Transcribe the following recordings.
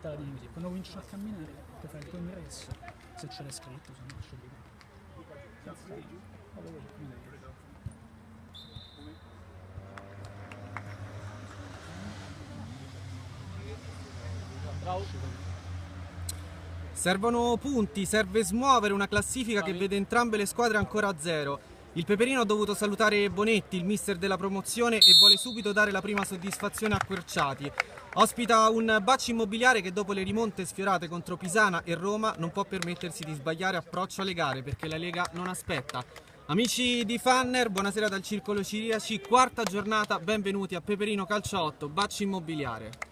buttati così. Quando cominciano a camminare, ti fai il tuo ingresso, se ce l'hai scritto, se no lascio di Servono punti, serve smuovere una classifica che vede entrambe le squadre ancora a zero. Il Peperino ha dovuto salutare Bonetti, il mister della promozione, e vuole subito dare la prima soddisfazione a Querciati. Ospita un Bacci Immobiliare che dopo le rimonte sfiorate contro Pisana e Roma non può permettersi di sbagliare approccio alle gare perché la Lega non aspetta. Amici di Fanner, buonasera dal Circolo Ciriaci, quarta giornata, benvenuti a Peperino Calcio 8, Bacci Immobiliare.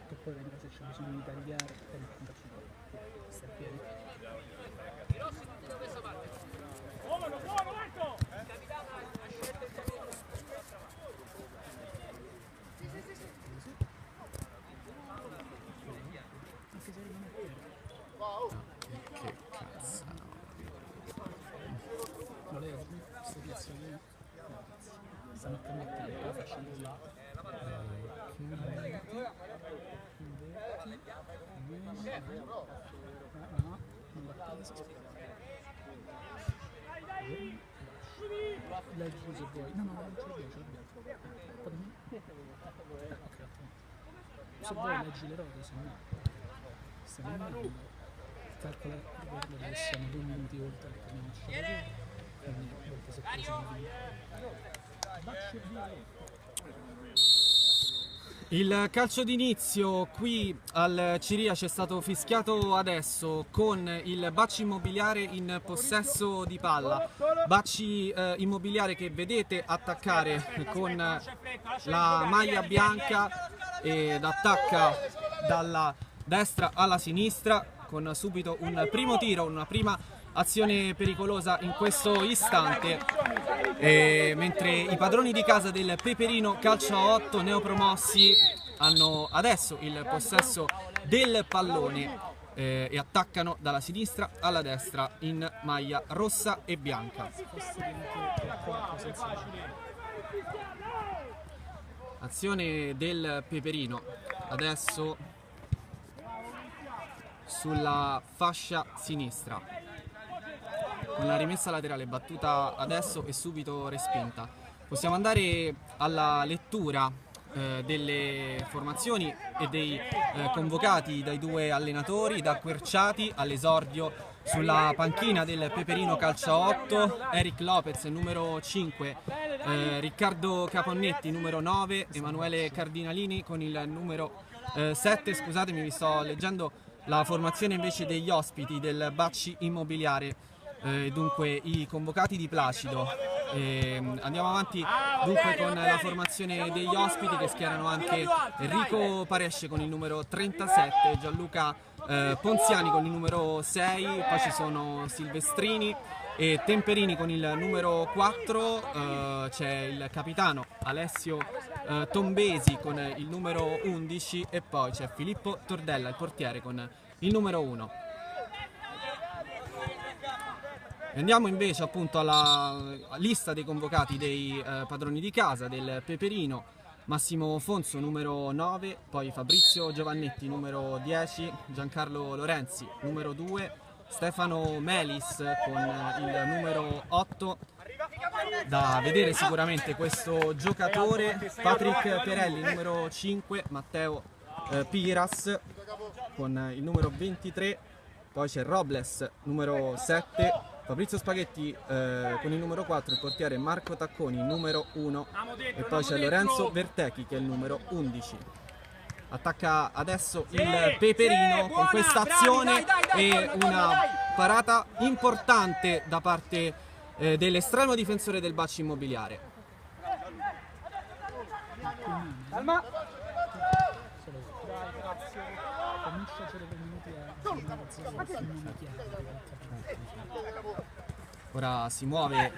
che poi vedrà se c'è bisogno di tagliare e raccontarci sta piedi. Anche se non è vero. Che cazzo. Ma lei queste piazze lì stanno a mettere, facendo là. Leggi se vuoi. No, ce l'abbiamo. Se vuoi leggi le robe, se no stiamo andando. Calcola, ricordo che siamo 2 minuti oltre che abbiamo lasciato, quindi molte sorprese. Bacci via. Il calcio d'inizio qui al Ciriaci è stato fischiato adesso con il Bacci Immobiliare in possesso di palla. Bacci Immobiliare che vedete attaccare con la maglia bianca ed attacca dalla destra alla sinistra con subito un primo tiro, una prima azione pericolosa in questo istante, mentre i padroni di casa del Peperino Calcio 8 neopromossi hanno adesso il possesso del pallone e attaccano dalla sinistra alla destra in maglia rossa e bianca. Azione del Peperino adesso sulla fascia sinistra, con la rimessa laterale battuta adesso e subito respinta. Possiamo andare alla lettura delle formazioni e dei convocati dai due allenatori. Da Querciati all'esordio sulla panchina del Peperino Calcio 8, Eric Lopez numero 5, Riccardo Caponnetti numero 9, Emanuele Cardinalini con il numero 7. Scusatemi, vi sto leggendo la formazione invece degli ospiti del Bacci Immobiliare, dunque i convocati di Placido. Andiamo avanti dunque con la formazione degli ospiti, che schierano anche Enrico Paresce con il numero 37, Gianluca Ponziani con il numero 6, poi ci sono Silvestrini e Temperini con il numero 4, c'è il capitano Alessio Tombesi con il numero 11 e poi c'è Filippo Tordella, il portiere, con il numero 1. Andiamo invece appunto alla lista dei convocati dei padroni di casa del Peperino. Massimo Fonso numero 9, poi Fabrizio Giovannetti numero 10, Giancarlo Lorenzi numero 2, Stefano Melis con il numero 8. Da vedere sicuramente questo giocatore. Patrick Perelli numero 5, Matteo Piras con il numero 23, poi c'è Robles numero 7, Fabrizio Spaghetti con il numero 4, il portiere Marco Tacconi numero 1 e poi c'è Lorenzo Vertechi che è il numero 11. Attacca adesso il Peperino con questa azione e una parata importante da parte dell'estremo difensore del Bacci Immobiliare. Calma. Ora si muove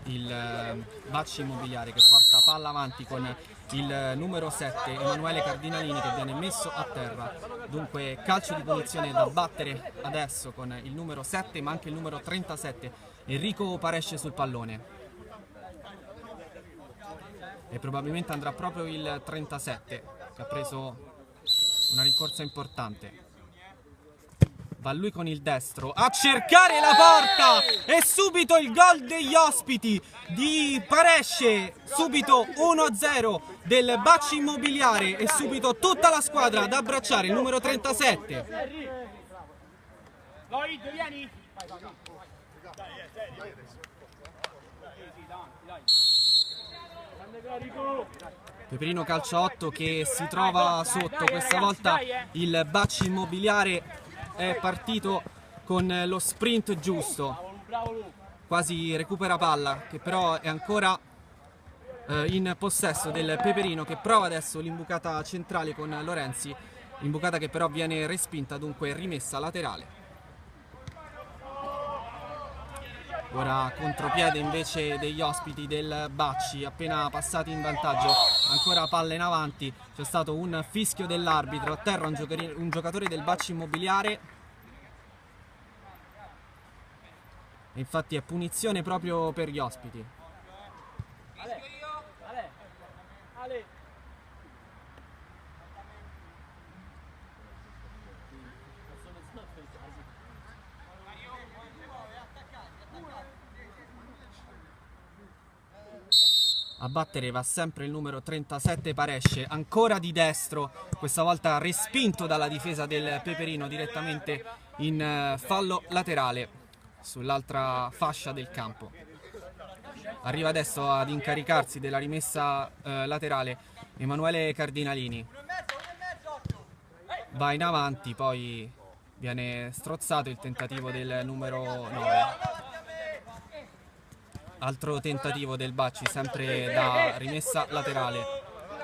il Bacci Immobiliare, che porta palla avanti con il numero 7 Emanuele Cardinalini, che viene messo a terra. Dunque calcio di punizione da battere adesso con il numero 7 ma anche il numero 37 Enrico Paresce sul pallone, e probabilmente andrà proprio il 37 che ha preso una rincorsa importante. Va lui con il destro a cercare la porta, e subito il gol degli ospiti di Paresce, subito 1-0 del Bacci Immobiliare, e subito tutta la squadra ad abbracciare il numero 37. Peperino calcio 8 che si trova sotto, questa volta il Bacci Immobiliare è partito con lo sprint giusto, quasi recupera palla, che però è ancora in possesso del Peperino, che prova adesso l'imbucata centrale con Lorenzi, imbucata che però viene respinta, dunque rimessa laterale. Ora contropiede invece degli ospiti del Bacci, appena passati in vantaggio, ancora palla in avanti, c'è stato un fischio dell'arbitro, a terra un giocatore del Bacci Immobiliare, e infatti è punizione proprio per gli ospiti. A battere va sempre il numero 37 Paresce, ancora di destro, questa volta respinto dalla difesa del Peperino direttamente in fallo laterale sull'altra fascia del campo. Arriva adesso ad incaricarsi della rimessa laterale Emanuele Cardinalini, va in avanti, poi viene strozzato il tentativo del numero 9. Altro tentativo del Bacci, sempre da rimessa laterale,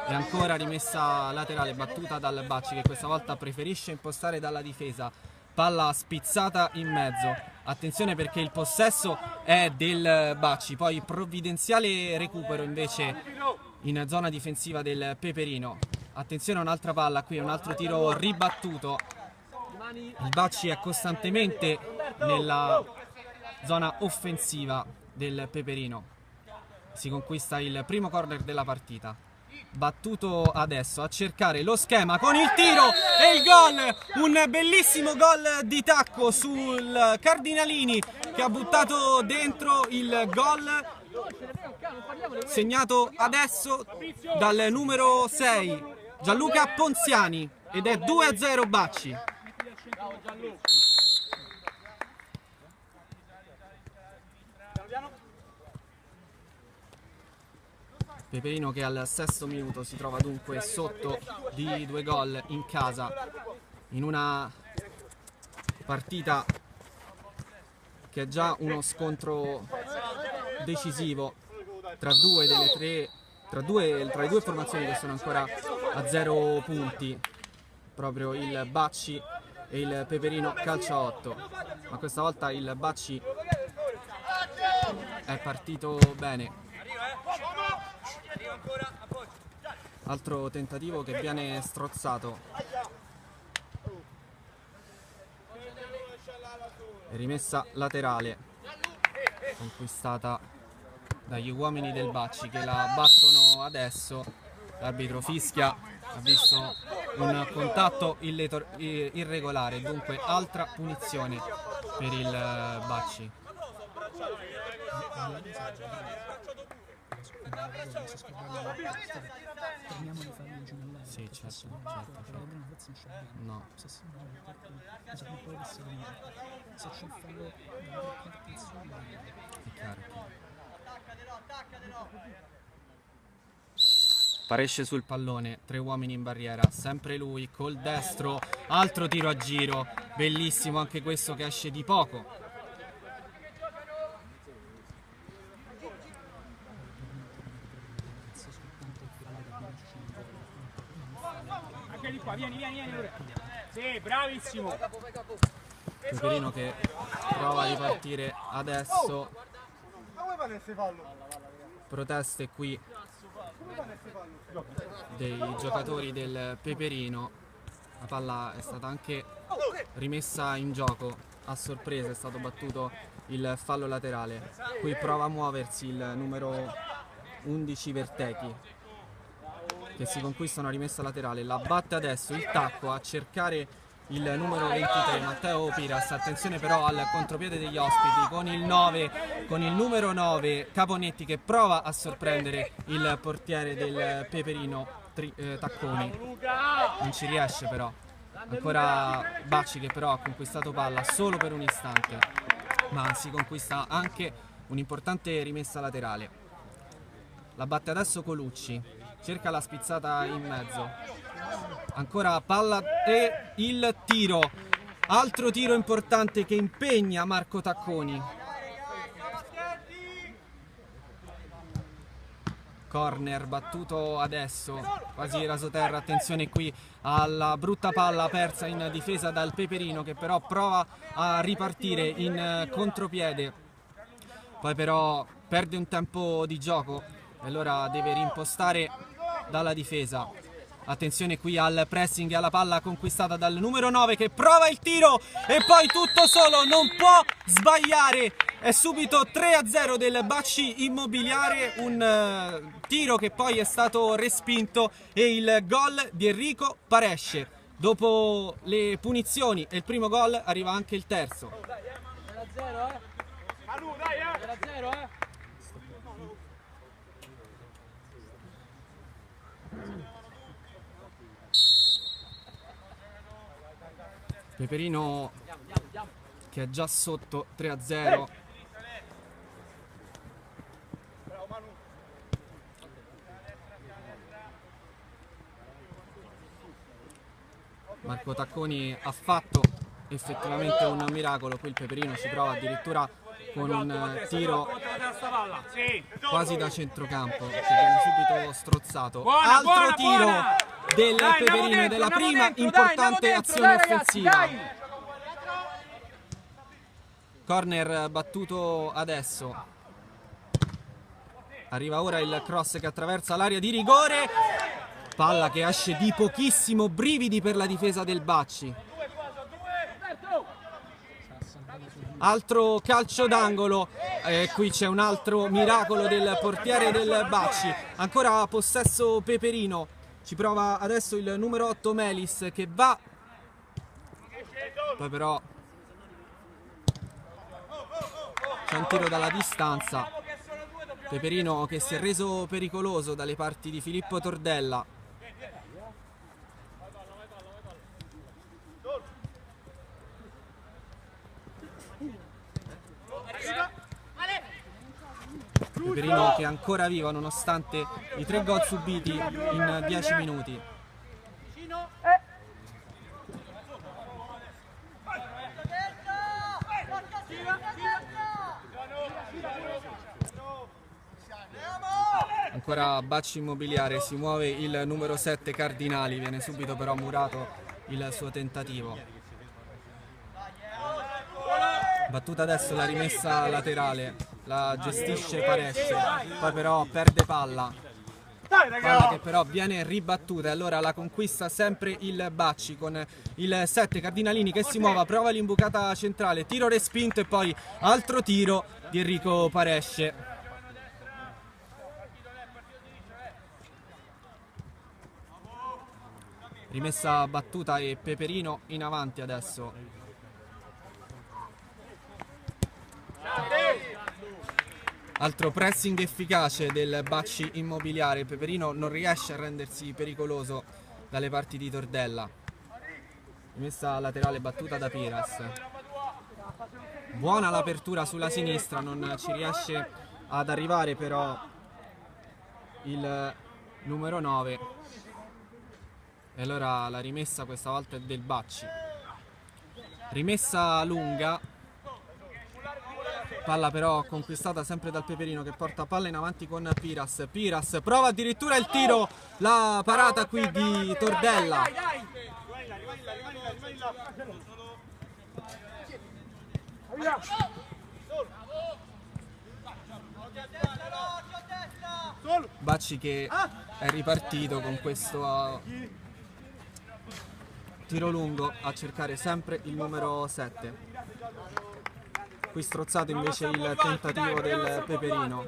e ancora rimessa laterale battuta dal Bacci, che questa volta preferisce impostare dalla difesa, palla spizzata in mezzo. Attenzione perché il possesso è del Bacci, poi provvidenziale recupero invece in zona difensiva del Peperino. Attenzione a un'altra palla qui, un altro tiro ribattuto. Il Bacci è costantemente nella zona offensiva del Peperino. Si conquista il primo corner della partita. Battuto adesso a cercare lo schema con il tiro e il gol, un bellissimo gol di tacco sul Cardinalini, che ha buttato dentro il gol segnato adesso dal numero 6 Gianluca Ponziani, ed è 2-0 Bacci. Peperino che al sesto minuto si trova dunque sotto di 2 gol in casa, in una partita che è già uno scontro decisivo tra le due formazioni che sono ancora a 0 punti, proprio il Bacci e il Peperino calcio a 8, ma questa volta il Bacci è partito bene. Altro tentativo che viene strozzato, rimessa laterale conquistata dagli uomini del Bacci, che la battono adesso. L'arbitro fischia, ha visto un contatto irregolare, dunque altra punizione per il Bacci. Torniamo a farlo giù nell'aria. Sì, certo. No. Se non può essere se c'è il fallo dalla ripartizione, È chiaro. Paresce sul pallone, 3 uomini in barriera, sempre lui col destro, altro tiro a giro, bellissimo anche questo, che esce di poco. Vieni. Sì, bravissimo. Peperino che prova a ripartire adesso, proteste qui dei giocatori del Peperino. La palla è stata anche rimessa in gioco a sorpresa, è stato battuto il fallo laterale. Qui prova a muoversi il numero 11 Vertechi, che si conquista una rimessa laterale, la batte adesso, il tacco a cercare il numero 23 Matteo Piras. Attenzione però al contropiede degli ospiti con il numero 9 Caponetti, che prova a sorprendere il portiere del Peperino Tacconi. Non ci riesce però. Ancora Bacci, che però ha conquistato palla solo per un istante, ma si conquista anche un'importante rimessa laterale. La batte adesso Colucci, cerca la spizzata in mezzo, ancora palla e il tiro, altro tiro importante che impegna Marco Tacconi. Corner battuto adesso, quasi rasoterra. Attenzione qui alla brutta palla persa in difesa dal Peperino, che però prova a ripartire in contropiede, poi però perde un tempo di gioco e allora deve rimpostare dalla difesa. Attenzione qui al pressing e alla palla conquistata dal numero 9, che prova il tiro e poi tutto solo, non può sbagliare. È subito 3-0 del Bacci Immobiliare, un tiro che poi è stato respinto, e il gol di Enrico Paresce. Dopo le punizioni e il primo gol arriva anche il terzo. 0-0, dai, 0-0, Peperino che è già sotto 3-0. Marco Tacconi ha fatto effettivamente un miracolo. Qui il Peperino ci prova addirittura con un tiro quasi da centrocampo, che viene subito strozzato. Altro tiro del Peperino, della prima importante azione offensiva. Corner battuto adesso. Arriva ora il cross che attraversa l'area di rigore, palla che esce di pochissimo, brividi per la difesa del Bacci. Altro calcio d'angolo, qui c'è un altro miracolo del portiere del Bacci. Ancora possesso Peperino, ci prova adesso il numero 8 Melis, che va, poi però c'è un tiro dalla distanza. Peperino che si è reso pericoloso dalle parti di Filippo Tordella. Peperino che è ancora vivo nonostante i 3 gol subiti in 10 minuti. Ancora Bacci Immobiliare, si muove il numero 7 Cardinali, viene subito però murato il suo tentativo. Battuta adesso la rimessa laterale, la gestisce Paresce, poi però perde palla che però viene ribattuta, e allora la conquista sempre il Bacci con il 7 Cardinalini che si muove, prova l'imbucata centrale, tiro respinto e poi altro tiro di Enrico Paresce. Rimessa battuta e Peperino in avanti adesso. Altro pressing efficace del Bacci Immobiliare. Peperino non riesce a rendersi pericoloso dalle parti di Tordella. Rimessa laterale battuta da Piras. Buona l'apertura sulla sinistra, non ci riesce ad arrivare però il numero 9. E allora la rimessa questa volta è del Bacci. Rimessa lunga, palla però conquistata sempre dal Peperino, che porta palla in avanti con Piras. Piras prova addirittura il tiro, la parata qui di Tordella. Bacci che è ripartito con questo tiro lungo a cercare sempre il numero 7. Qui strozzato invece il tentativo del Peperino.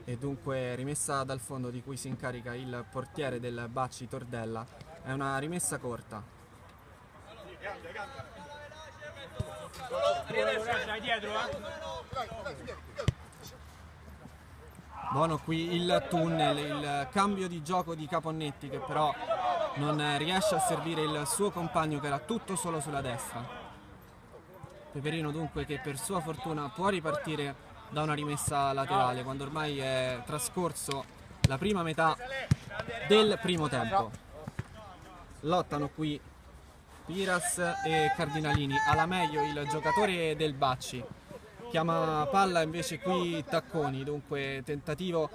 E dunque rimessa dal fondo di cui si incarica il portiere del Bacci, Tordella. È una rimessa corta. Buono qui il tunnel, il cambio di gioco di Caponnetti che però non riesce a servire il suo compagno che era tutto solo sulla destra. Peperino dunque che per sua fortuna può ripartire da una rimessa laterale quando ormai è trascorso la prima metà del primo tempo. Lottano qui Piras e Cardinalini, alla meglio il giocatore del Bacci. Chiama palla invece qui Tacconi, dunque tentativo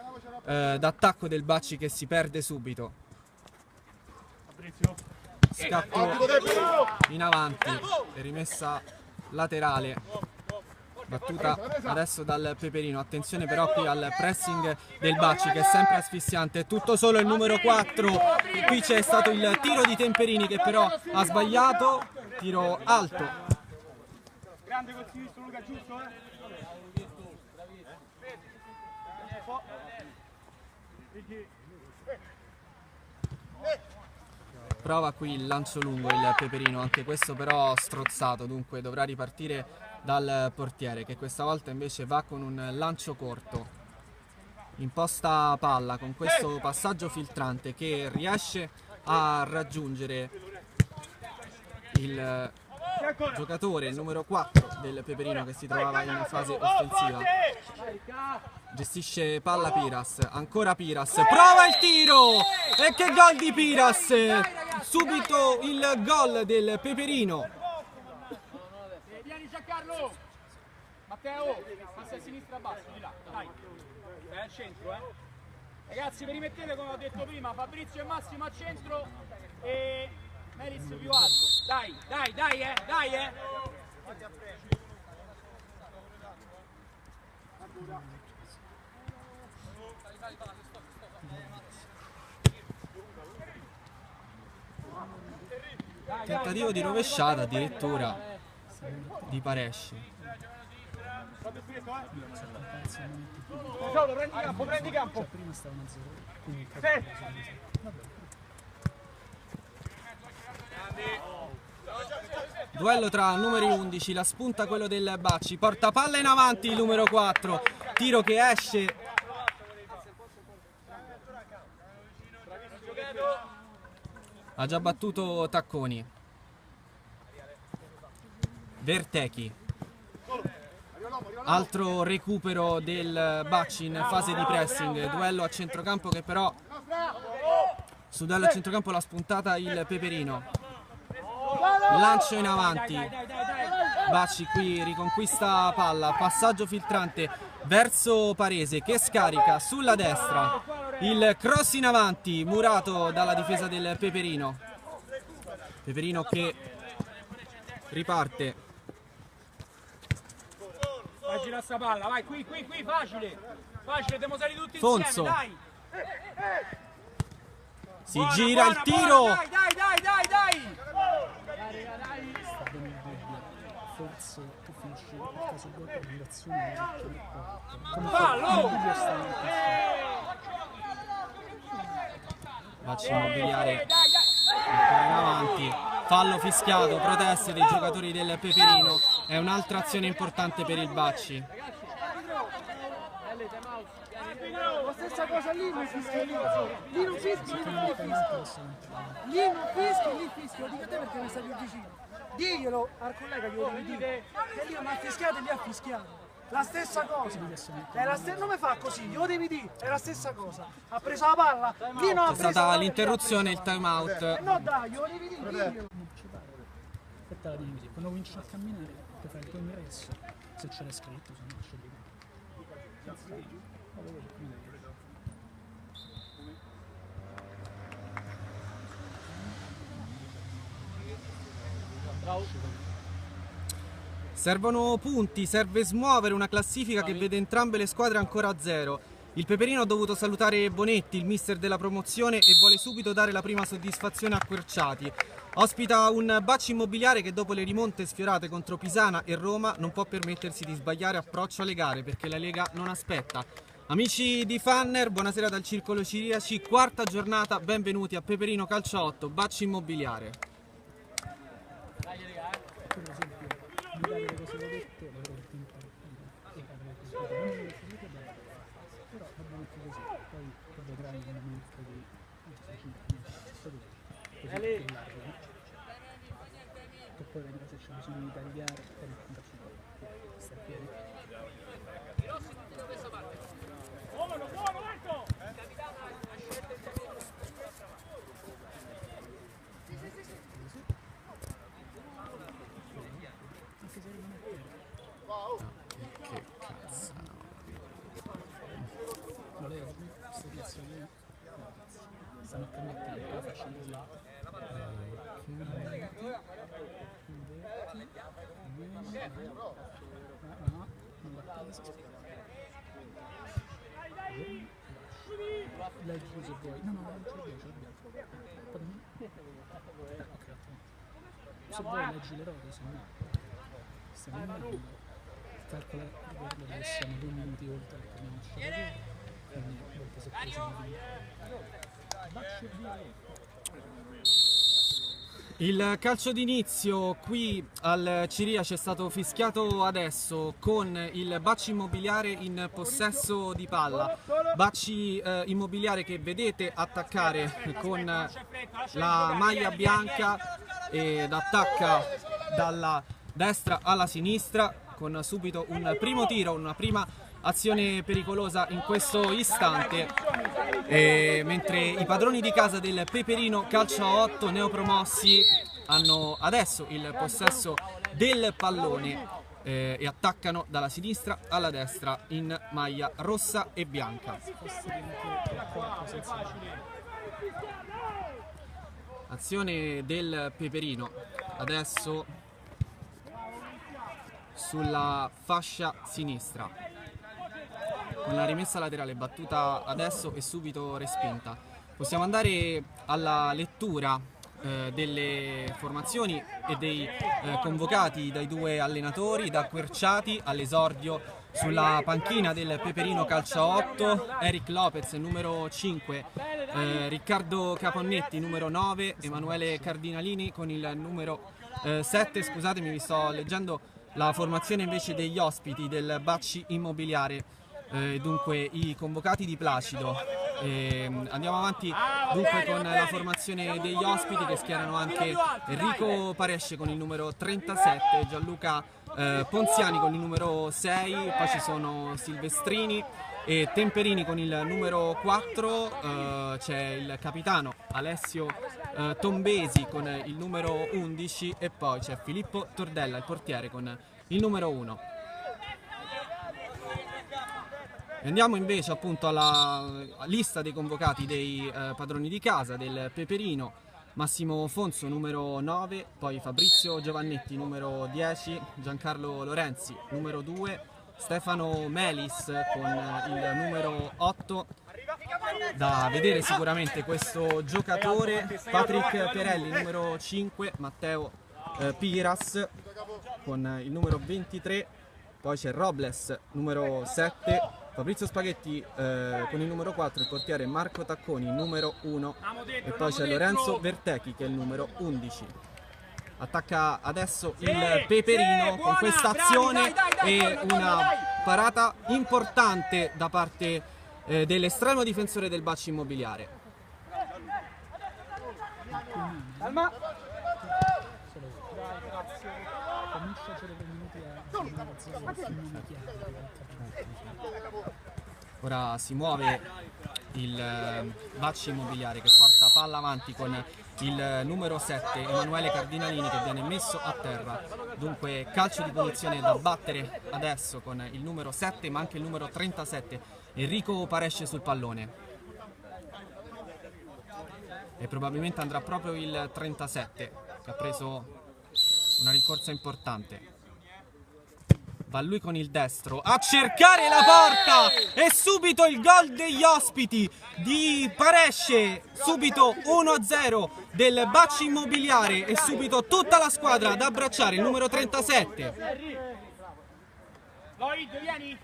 d'attacco del Bacci che si perde subito. Scatto in avanti e rimessa laterale battuta adesso dal Peperino. Attenzione però qui al pressing del Bacci che è sempre asfissiante. Tutto solo il numero 4. Qui c'è stato il tiro di Temperini che però ha sbagliato. Tiro alto. Grande col sinistro Luca, giusto? Prova qui il lancio lungo il Peperino, anche questo però strozzato, dunque dovrà ripartire dal portiere che questa volta invece va con un lancio corto. Imposta palla con questo passaggio filtrante che riesce a raggiungere il giocatore, il numero 4 del Peperino che si trovava in fase offensiva. Gestisce palla Piras, ancora Piras, prova il tiro! E che gol di Piras! Subito il gol del Peperino. Vieni Giancarlo! Matteo, passa a sinistra basso, di là, dai. Stai al centro, Ragazzi, vi rimettete come ho detto prima, Fabrizio e Massimo al centro e Melis più alto. Dai, dai. Tentativo di rovesciata addirittura di Paresci. Prendi campo. Prima stavano a 0, quindi Duello tra numeri 11, la spunta quello del Bacci, porta palla in avanti il numero 4, tiro che esce. Ha già battuto Tacconi. Vertechi. Altro recupero del Bacci in fase di pressing, duello a centrocampo che però su duello a centrocampo l'ha spuntata il Peperino. Lancio in avanti, Bacci qui riconquista palla, passaggio filtrante verso Parese che scarica sulla destra, il cross in avanti murato dalla difesa del Peperino. Peperino che riparte. Vai, gira sta palla, vai, qui, facile, devo salire tutti Fonso. insieme, dai. Si gira il tiro. Dai. sta bene il dubbio. Forse tu finisci il caso gol per violazione come Fallo! Bacci immobiliare ancora in avanti, fallo fischiato, proteste dei giocatori del Peperino. È un'altra azione importante per il Bacci. La stessa cosa lì non fischia, lì non fischia, lì fischia, lo dico a te perché mi stai più vicino. Diglielo al collega che lo devi dire, che lì non ha fischiato e lì ha fischiato. La stessa cosa, è la non mi fa così, glielo devi dire, è la stessa cosa. Ha preso la palla, lì non ha È preso stata l'interruzione, il time out. no dai, glielo devi dire, diglielo. non ci pare. Aspetta la dimmi, quando cominci a camminare puoi fare il tuo ingresso, se c'era scritto, se no scegli. Servono punti, serve smuovere una classifica che vede entrambe le squadre ancora a zero. Il Peperino ha dovuto salutare Bonetti, il mister della promozione, e vuole subito dare la prima soddisfazione a Querciati. Ospita un Bacci Immobiliare che dopo le rimonte sfiorate contro Pisana e Roma non può permettersi di sbagliare approccio alle gare perché la Lega non aspetta. Amici di Fanner, buonasera dal Circolo Ciriaci, quarta giornata, benvenuti a Peperino Calcio 8, Bacci Immobiliare. Per esempio, mi date le cose che ho detto, l'avrò tinta e avrei capito, non me le sapete bene, però va bene anche così, poi tu vedrai un momento di così più largo, no? Che poi vediamo se c'è bisogno di tagliare per raccontarci un po'. Stai bene? Anche se rimane a terra. Che cazzo. Lo levo, queste pizze lì, stanno a cambiare tempo, faccio così. Non l'ha preso. Leggi se vuoi. No, non ce l'abbiamo, ce l'abbiamo. Ok, se vuoi leggi le robe, se no. Stiamo andando. Calcola che siamo 2 minuti oltre che abbiamo lasciato, quindi molte sorprese. Bacci via. Il calcio d'inizio qui al Ciriaci è stato fischiato adesso con il Bacci Immobiliare in possesso di palla. Bacci Immobiliare che vedete attaccare con la maglia bianca ed attacca dalla destra alla sinistra con subito un primo tiro, una prima azione pericolosa in questo istante, mentre i padroni di casa del Peperino Calcio 8 neopromossi hanno adesso il possesso del pallone e attaccano dalla sinistra alla destra in maglia rossa e bianca. Azione del Peperino adesso sulla fascia sinistra, con la rimessa laterale battuta adesso e subito respinta. Possiamo andare alla lettura delle formazioni e dei convocati dai due allenatori. Da Querciati all'esordio sulla panchina del Peperino Calcio 8, Eric Lopez numero 5, Riccardo Caponnetti numero 9, Emanuele Cardinalini con il numero 7. Scusatemi, vi sto leggendo la formazione invece degli ospiti del Bacci Immobiliare, dunque i convocati di Placido. Andiamo avanti dunque con la formazione degli ospiti, che schierano anche Enrico Paresce con il numero 37, Gianluca Ponziani con il numero 6, poi ci sono Silvestrini e Temperini con il numero 4, c'è il capitano Alessio Tombesi con il numero 11 e poi c'è Filippo Tordella, il portiere, con il numero 1. Andiamo invece appunto alla lista dei convocati dei padroni di casa del Peperino. Massimo Fonso numero 9, poi Fabrizio Giovannetti numero 10, Giancarlo Lorenzi numero 2, Stefano Melis con il numero 8. Da vedere sicuramente questo giocatore. Patrick Perelli numero 5, Matteo Piras con il numero 23, poi c'è Robles numero 7, Fabrizio Spaghetti con il numero 4, il portiere Marco Tacconi numero 1 e poi c'è Lorenzo Vertechi che è il numero 11. Attacca adesso il Peperino con questa azione e una parata importante da parte dell'estremo difensore del Bacci Immobiliare. Calma. Ora si muove il Bacci Immobiliare che porta palla avanti con il numero 7 Emanuele Cardinalini, che viene messo a terra. Dunque calcio di punizione da battere adesso con il numero 7 ma anche il numero 37 Enrico Paresce sul pallone, e probabilmente andrà proprio il 37 che ha preso una rincorsa importante. va lui con il destro a cercare la porta e subito il gol degli ospiti di Paresce, subito 1-0 del Bacci Immobiliare e subito tutta la squadra ad abbracciare il numero 37. Lloyd, vieni!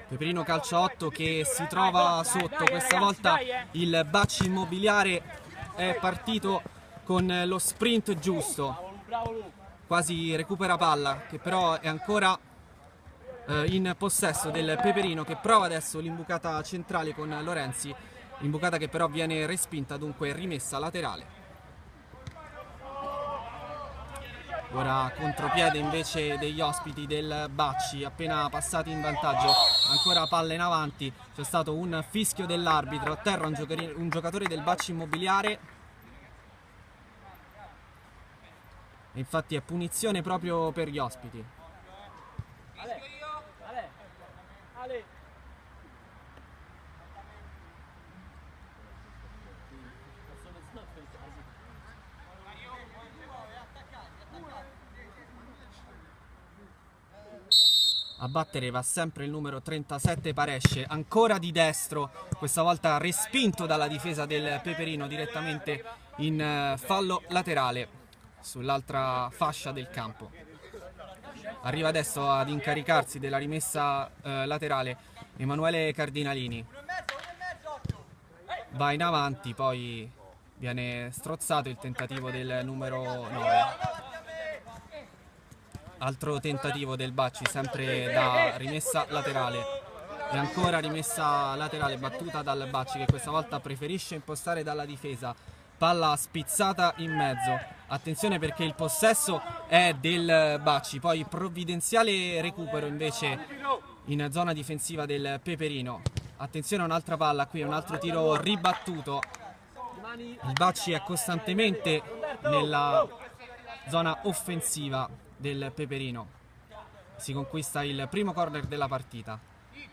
Peperino calcio 8 che si trova sotto, questa volta il Bacci Immobiliare è partito con lo sprint giusto, quasi recupera palla, che però è ancora in possesso del Peperino, che prova adesso l'imbucata centrale con Lorenzi, imbucata che però viene respinta, dunque rimessa laterale. Ora contropiede invece degli ospiti del Bacci, appena passati in vantaggio, ancora palla in avanti, c'è stato un fischio dell'arbitro, a terra un giocatore del Bacci Immobiliare, e infatti è punizione proprio per gli ospiti. A battere va sempre il numero 37 Paresce, ancora di destro, questa volta respinto dalla difesa del Peperino direttamente in fallo laterale sull'altra fascia del campo. Arriva adesso ad incaricarsi della rimessa laterale Emanuele Cardinalini, va in avanti, poi viene strozzato il tentativo del numero 9. Altro tentativo del Bacci, sempre da rimessa laterale, e ancora rimessa laterale battuta dal Bacci, che questa volta preferisce impostare dalla difesa, palla spizzata in mezzo, attenzione perché il possesso è del Bacci, poi provvidenziale recupero invece in zona difensiva del Peperino. Attenzione a un'altra palla qui, un altro tiro ribattuto, il Bacci è costantemente nella zona offensiva del Peperino, si conquista il primo corner della partita,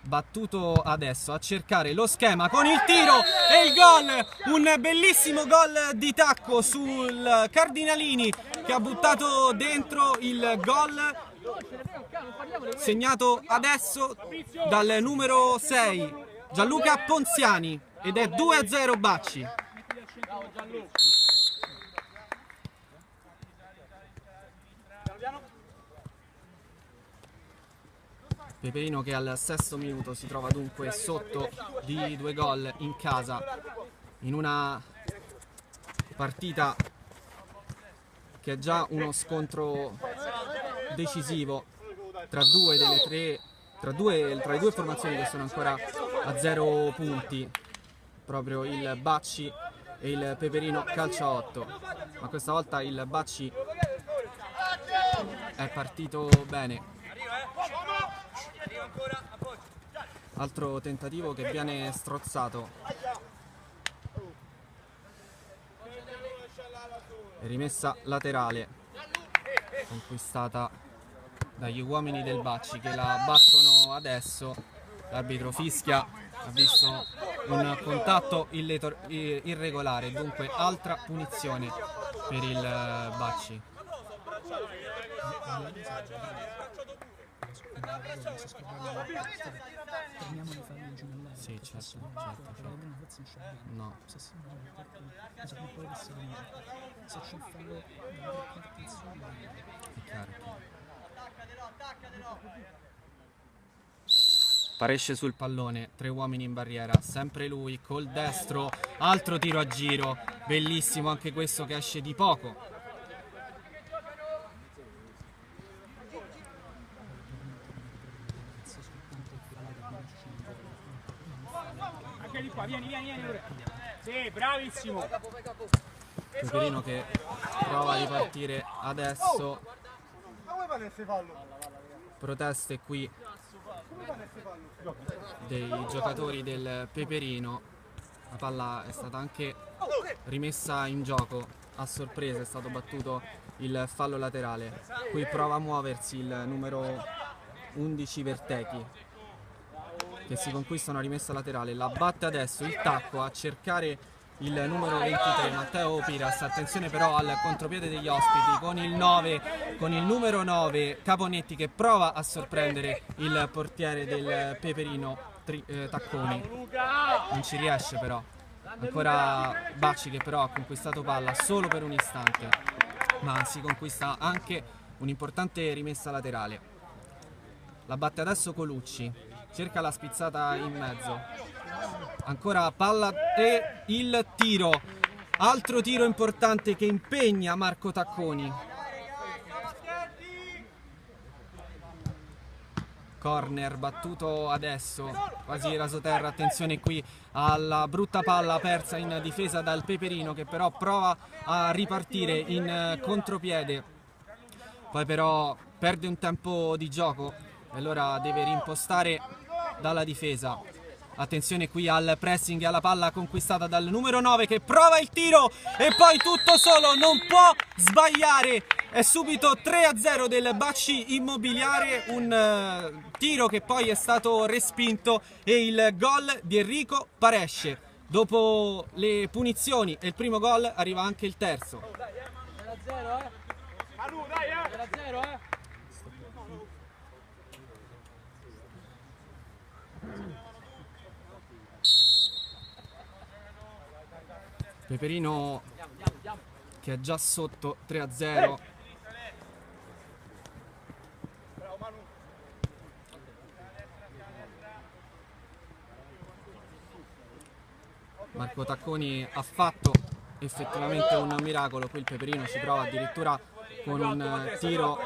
battuto adesso a cercare lo schema con il tiro e il gol, un bellissimo gol di tacco sul Cardinalini che ha buttato dentro il gol segnato adesso dal numero 6 Gianluca Ponziani, ed è 2-0 Bacci. Peperino che al sesto minuto si trova dunque sotto di 2 gol in casa, in una partita che è già uno scontro decisivo tra le due formazioni che sono ancora a 0 punti, proprio il Bacci e il Peperino calcio a 8, ma questa volta il Bacci è partito bene. Altro tentativo che viene strozzato e rimessa laterale conquistata dagli uomini del Bacci che la battono adesso. L'arbitro fischia, ha visto un contatto irregolare, dunque altra punizione per il Bacci. Torniamo alle falle gemellari. Sì, certo. No. Se c'è il fallo È chiaro. Paresce sul pallone, 3 uomini in barriera, sempre lui col destro, altro tiro a giro, bellissimo anche questo che esce di poco. Anche di qua, vieni. Sì, bravissimo. Peperino che prova a ripartire adesso. Proteste qui dei giocatori del Peperino. La palla è stata anche rimessa in gioco a sorpresa, è stato battuto il fallo laterale. Qui prova a muoversi il numero 11 Vertechi, che si conquista una rimessa laterale, la batte adesso, il tacco a cercare il numero 23 Matteo Piras. Attenzione però al contropiede degli ospiti con il numero 9 Caponetti, che prova a sorprendere il portiere del Peperino Tacconi. Non ci riesce però. Ancora Bacci che però ha conquistato palla solo per un istante, ma si conquista anche un'importante rimessa laterale. La batte adesso Colucci, cerca la spizzata in mezzo, ancora palla e il tiro, altro tiro importante che impegna Marco Tacconi. Corner battuto adesso, quasi rasoterra. Attenzione qui alla brutta palla persa in difesa dal Peperino, che però prova a ripartire in contropiede, poi però perde un tempo di gioco e allora deve rimpostare dalla difesa. Attenzione qui al pressing e alla palla conquistata dal numero 9 che prova il tiro e poi tutto solo, non può sbagliare. È subito 3-0 del Bacci Immobiliare, un tiro che poi è stato respinto, e il gol di Enrico Paresce. Dopo le punizioni e il primo gol arriva anche il terzo. 0-0, Manu, dai, 0-0, Peperino che è già sotto 3-0. Marco Tacconi ha fatto effettivamente un miracolo. Qui il Peperino ci prova addirittura con un tiro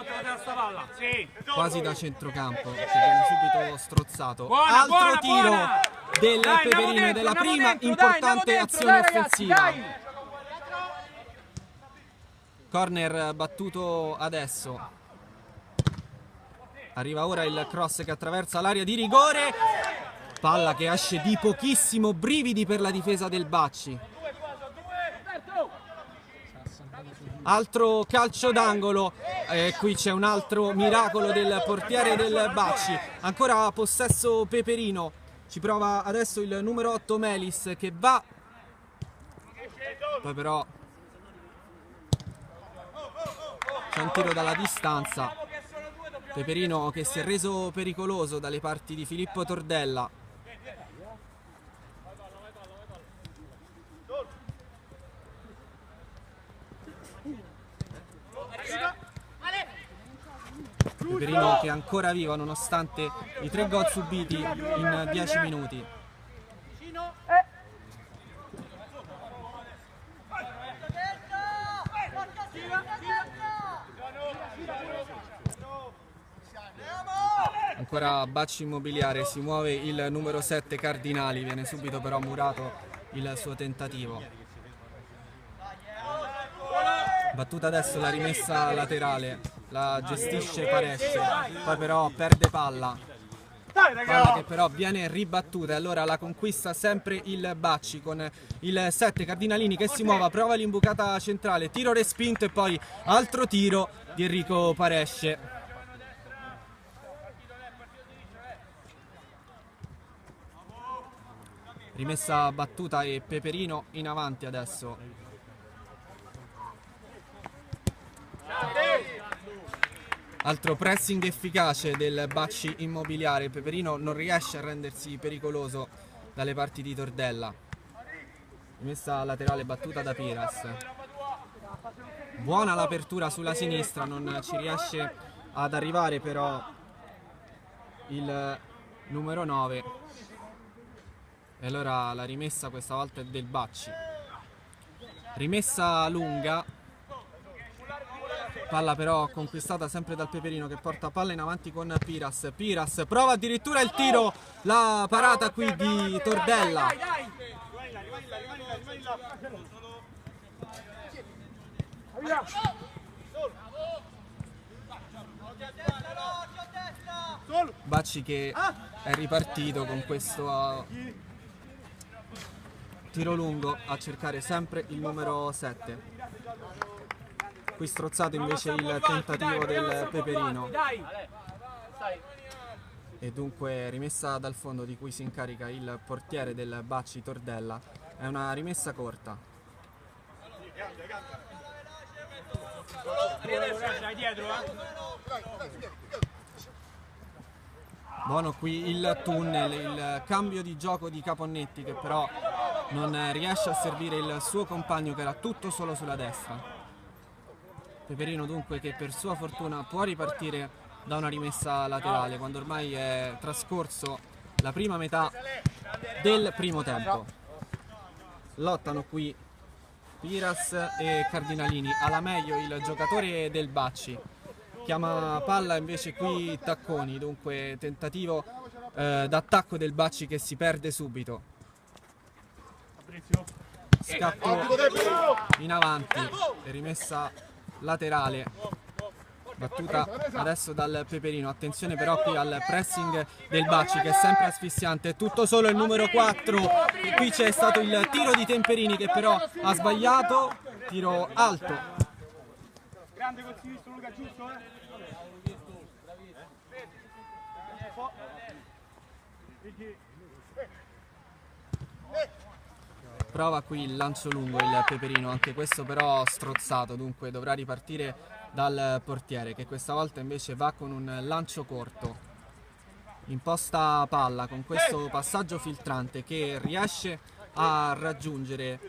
quasi da centrocampo che viene subito strozzato. Altro tiro del Peperino, della prima importante azione offensiva. Corner battuto adesso. Arriva ora il cross che attraversa l'area di rigore. Palla che esce di pochissimo, brividi per la difesa del Bacci. Altro calcio d'angolo, qui c'è un altro miracolo del portiere del Bacci. Ancora possesso Peperino, ci prova adesso il numero 8 Melis che va, poi però c'è un tiro dalla distanza. Peperino che si è reso pericoloso dalle parti di Filippo Tordella. Peperino che è ancora vivo nonostante i 3 gol subiti in 10 minuti. Ancora Bacci Immobiliare, si muove il numero 7 Cardinali, viene subito però murato il suo tentativo. Battuta adesso la rimessa laterale, la gestisce Paresce, poi però perde palla che però viene ribattuta e allora la conquista sempre il Bacci con il 7 Cardinalini che si muove, prova l'imbucata centrale, tiro respinto e poi altro tiro di Enrico Paresce. Rimessa battuta e Peperino in avanti adesso. Altro pressing efficace del Bacci Immobiliare. Peperino non riesce a rendersi pericoloso dalle parti di Tordella. Rimessa laterale battuta da Piras. Buona l'apertura sulla sinistra, non ci riesce ad arrivare però il numero 9. E allora la rimessa questa volta è del Bacci. Rimessa lunga. Palla però conquistata sempre dal Peperino che porta palla in avanti con Piras. Piras prova addirittura il tiro, la parata qui di Tordella. Bacci che è ripartito con questo tiro lungo a cercare sempre il numero 7. Qui strozzato invece il tentativo del Peperino. E dunque rimessa dal fondo di cui si incarica il portiere del Bacci Tordella. È una rimessa corta. Dai dietro, Buono qui il tunnel, il cambio di gioco di Caponnetti che però non riesce a servire il suo compagno che era tutto solo sulla destra. Peperino dunque che per sua fortuna può ripartire da una rimessa laterale quando ormai è trascorso la prima metà del primo tempo. Lottano qui Piras e Cardinalini, alla meglio il giocatore del Bacci. Chiama palla invece qui Tacconi, dunque tentativo d'attacco del Bacci che si perde subito. Scatto in avanti e rimessa laterale battuta adesso dal Peperino. Attenzione però qui al pressing del Bacci che è sempre asfissiante. Tutto solo il numero 4. Qui c'è stato il tiro di Temperini che però ha sbagliato. Tiro alto. Grande col sinistro Luca, giusto? Prova qui il lancio lungo il Peperino, anche questo però strozzato, dunque dovrà ripartire dal portiere che questa volta invece va con un lancio corto. Imposta palla con questo passaggio filtrante che riesce a raggiungere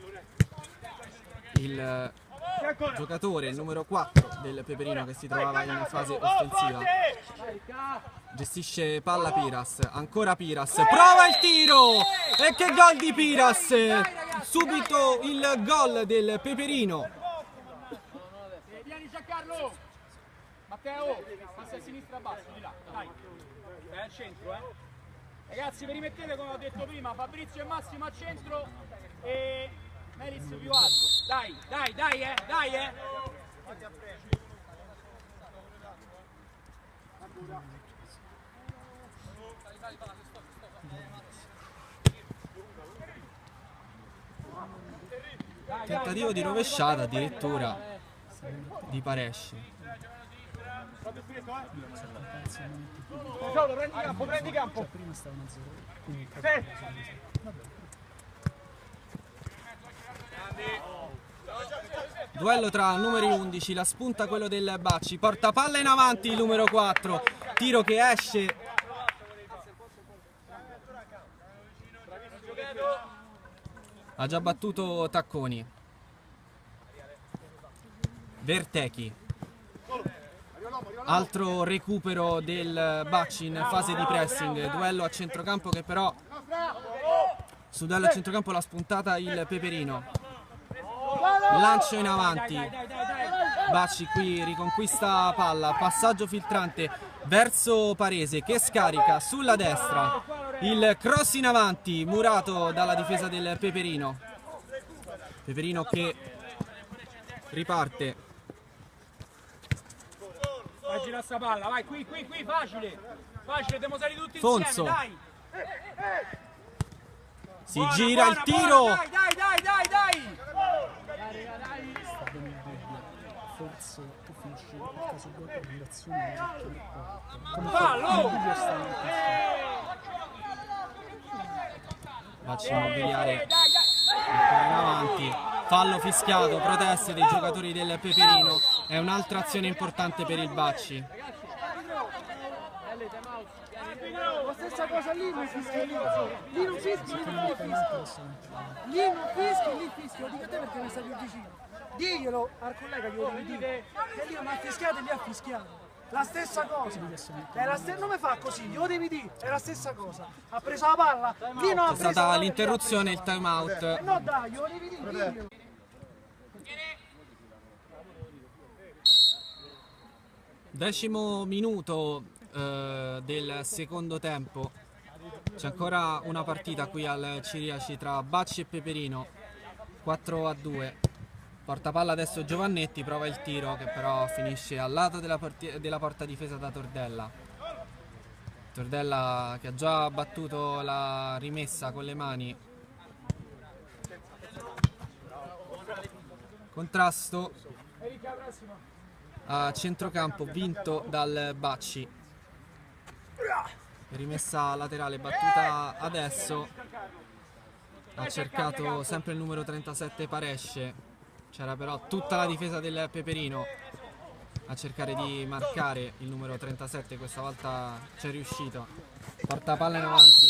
il giocatore, il numero 4 del Peperino che si trovava in fase offensiva. Gestisce palla Piras, ancora Piras, prova il tiro! E che gol di Piras! Subito il gol del Peperino. Vieni Giancarlo! Matteo, passa a sinistra basso, di là, dai. È al centro, Ragazzi, vi rimettete come ho detto prima, Fabrizio e Massimo al centro e Melis più alto. Dai, dai. Tentativo di rovesciata addirittura di Paresci. Prendi campo. Prima stavano a 0, quindi Duello tra numeri 11, la spunta quello del Bacci, porta palla in avanti il numero 4, tiro che esce. Ha già battuto Tacconi. Vertechi. Altro recupero del Bacci in fase di pressing, duello a centrocampo che però su duello a centrocampo l'ha spuntata il Peperino. Lancio in avanti. Bacci qui riconquista palla, passaggio filtrante verso Parese che scarica sulla destra. Il cross in avanti, murato dalla difesa del Peperino. Peperino che riparte. Vai girare sta palla, vai qui, facile, devo salire tutti Fonso. insieme, dai. Si gira il tiro. Dai. sta bene il dubbio. Forse tu finisci il caso 2 per relazione come Fallo! Bacci immobiliare ancora in avanti. Fallo fischiato, proteste dei giocatori del Peperino. È un'altra azione importante per il Bacci. La stessa cosa lì non fischia lì. Lì non fischi, lì non fischi. Lì non fischi, lì fischi. Lo dico a te perché mi stai più vicino. Diglielo al collega che lo devi dire. Che lì non ha fischiato e lì ha fischiato. La stessa cosa. È la non mi fa così, glielo devi dire. È la stessa cosa. Ha preso la palla. Lì non ha È preso stata l'interruzione, il time out. No dai, glielo devi dire. Diglielo. Decimo minuto del secondo tempo. C'è ancora una partita qui al Ciriaci tra Bacci e Peperino. 4-2. Porta palla adesso Giovannetti, prova il tiro che però finisce al lato della porta difesa da Tordella. Tordella che ha già battuto la rimessa con le mani. Contrasto a centrocampo vinto dal Bacci. Rimessa laterale battuta adesso ha cercato sempre il numero 37 Paresce, c'era però tutta la difesa del Peperino a cercare di marcare il numero 37, questa volta c'è riuscito, porta palla in avanti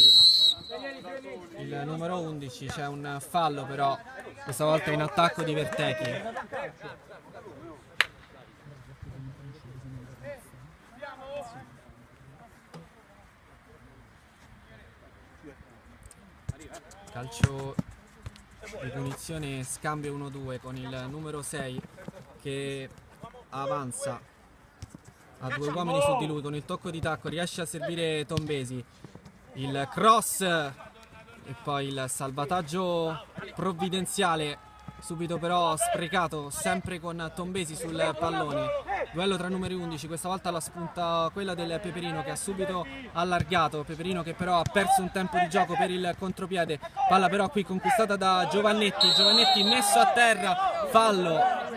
il numero 11, c'è un fallo però questa volta in attacco di Vertechi. Calcio di punizione, scambio 1-2 con il numero 6 che avanza a 2 uomini su di lui, con il tocco di tacco riesce a servire Tombesi, il cross e poi il salvataggio provvidenziale subito però sprecato, sempre con Tombesi sul pallone. Duello tra numeri 11, questa volta la spunta quella del Peperino che ha subito allargato, Peperino che però ha perso un tempo di gioco per il contropiede, palla però qui conquistata da Giovannetti, Giovannetti messo a terra, fallo.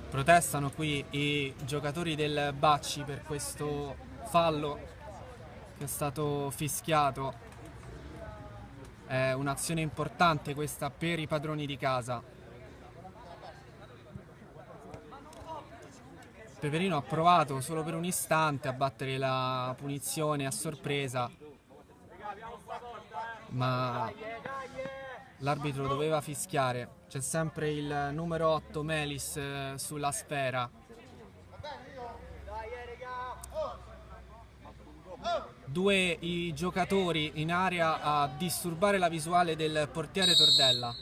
Protestano qui i giocatori del Bacci per questo fallo che è stato fischiato. È un'azione importante questa per i padroni di casa. Peperino ha provato solo per un istante a battere la punizione a sorpresa, ma l'arbitro doveva fischiare. C'è sempre il numero 8 Melis sulla sfera. Due i giocatori in area a disturbare la visuale del portiere Tordella.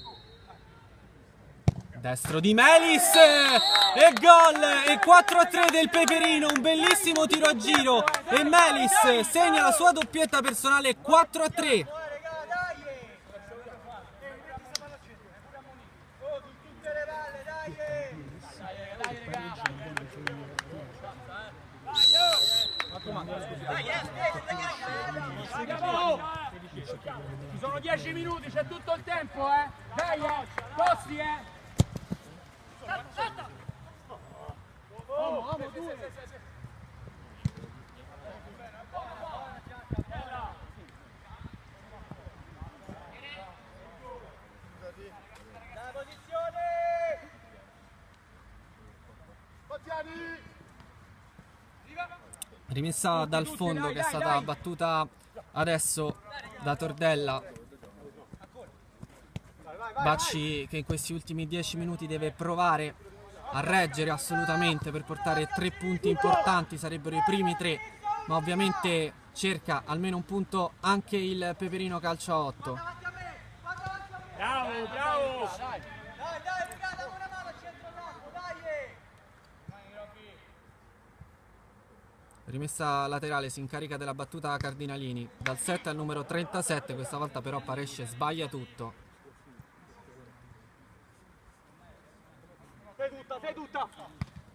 Destro di Melis e gol, e 4-3 del Peperino, un bellissimo tiro a giro e Melis segna la sua doppietta personale, 4-3. Ci sono 10 minuti, c'è tutto il tempo, dai, posti, Rimessa dal fondo che è stata battuta adesso da Tordella. Bacci che in questi ultimi 10 minuti deve provare a reggere assolutamente per portare 3 punti importanti, sarebbero i primi 3, ma ovviamente cerca almeno un punto anche il Peperino Calcio a 8. Bravo, bravo! Rimessa laterale, si incarica della battuta Cardinalini, dal 7 al numero 37, questa volta però Paresce sbaglia tutto.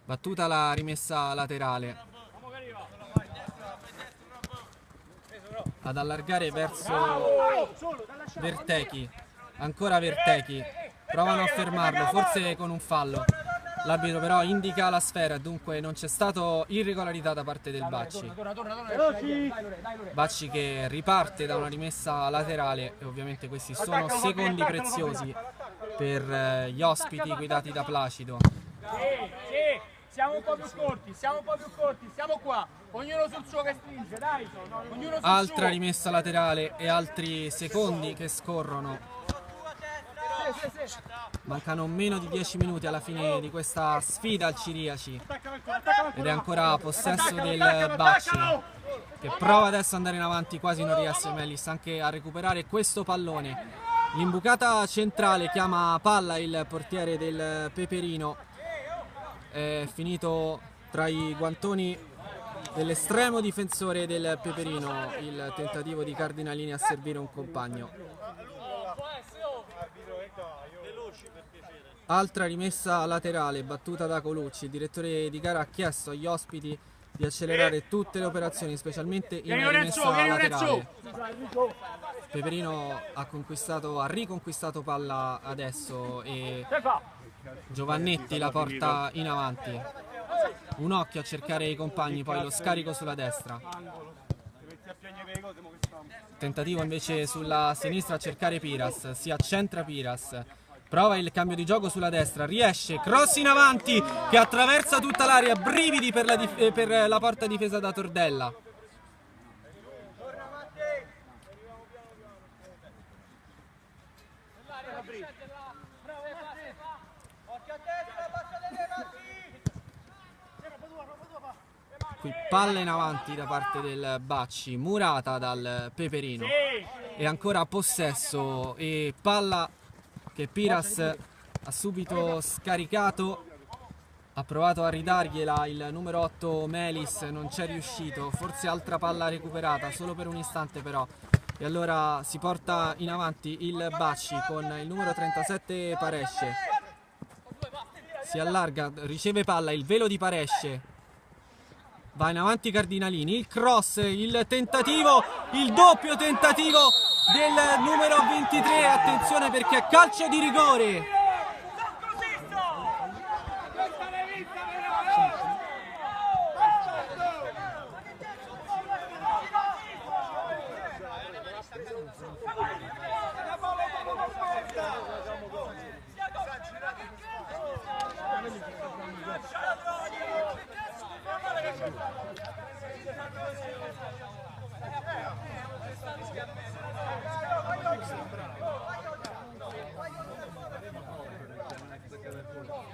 Battuta la rimessa laterale. Ad allargare verso Vertechi, ancora Vertechi, provano a fermarlo, forse con un fallo. L'arbitro però indica la sfera, dunque non c'è stato irregolarità da parte del Bacci. Bacci che riparte da una rimessa laterale e ovviamente questi sono secondi preziosi per gli ospiti guidati da Placido. Sì, siamo un po' più corti, siamo qua, ognuno sul suo che stringe, dai, ognuno sul Altra suo. rimessa laterale e altri secondi che scorrono. Mancano meno di 10 minuti alla fine di questa sfida al Ciriaci ed è ancora possesso del Bacci che prova adesso ad andare in avanti, quasi non riesce Melis anche a recuperare questo pallone. L'imbucata centrale chiama palla il portiere del Peperino, è finito tra i guantoni dell'estremo difensore del Peperino il tentativo di Cardinalini a servire un compagno. Altra rimessa laterale battuta da Colucci, il direttore di gara ha chiesto agli ospiti di accelerare tutte le operazioni, specialmente in rimessa laterale. Peperino ha riconquistato palla adesso e Giovannetti la porta in avanti. Un occhio a cercare i compagni, poi lo scarico sulla destra. Tentativo invece sulla sinistra a cercare Piras, si accentra Piras. Prova il cambio di gioco sulla destra, riesce, cross in avanti che attraversa tutta l'area, brividi per la porta difesa da Tordella. Qui palla in avanti da parte del Bacci, murata dal Peperino. E ancora possesso e palla che Piras ha subito scaricato, ha provato a ridargliela il numero 8 Melis, non c'è riuscito, forse altra palla recuperata solo per un istante però, e allora si porta in avanti il Bacci con il numero 37 Paresce, si allarga, riceve palla, il velo di Paresce, va in avanti Cardinalini, il cross, il tentativo, il doppio tentativo del numero 23, attenzione perché è calcio di rigore.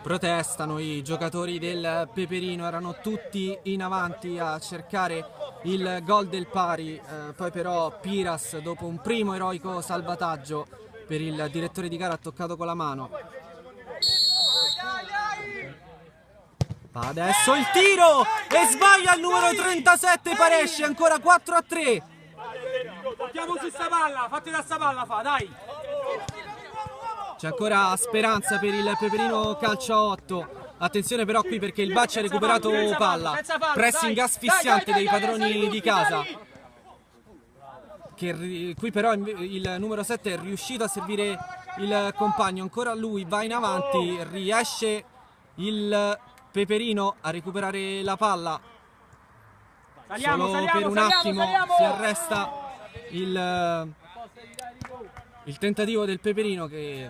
Protestano i giocatori del Peperino, erano tutti in avanti a cercare il gol del pari, poi però Piras dopo un primo eroico salvataggio per il direttore di gara ha toccato con la mano. Va adesso il tiro e sbaglia il numero 37 Paresce, ancora 4-3. Portiamo su sta palla, fatti da sta palla dai. C'è ancora speranza per il Peperino calcio a 8. Attenzione però qui perché il Bacci ha recuperato palla. Pressing asfissiante dei padroni di casa. Qui però il numero 7 è riuscito a servire il compagno. Ancora lui va in avanti. Riesce il Peperino a recuperare la palla. Solo per un attimo si arresta il tentativo del Peperino che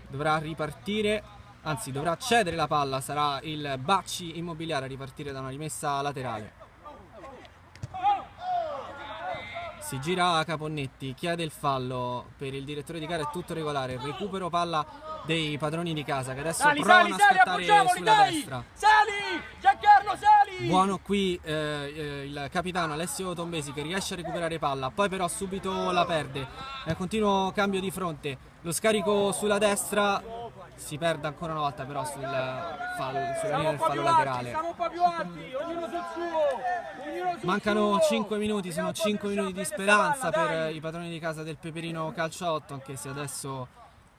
dovrà ripartire, anzi dovrà cedere la palla, sarà il Bacci Immobiliare a ripartire da una rimessa laterale. Si gira Caponnetti, chiede il fallo per il direttore di gara, è tutto regolare, recupero palla dei padroni di casa che adesso provano a scattare sulla destra. Sali! Giancarlo, sali! Buono qui il capitano Alessio Tombesi che riesce a recuperare palla, poi però subito la perde. È un continuo cambio di fronte, lo scarico sulla destra, si perde ancora una volta però sulla linea del fallo laterale. Siamo un po' più alti, ognuno sul suo. Mancano 5 minuti, sono 5 minuti di speranza per i padroni di casa del Peperino calcio a 8, anche se adesso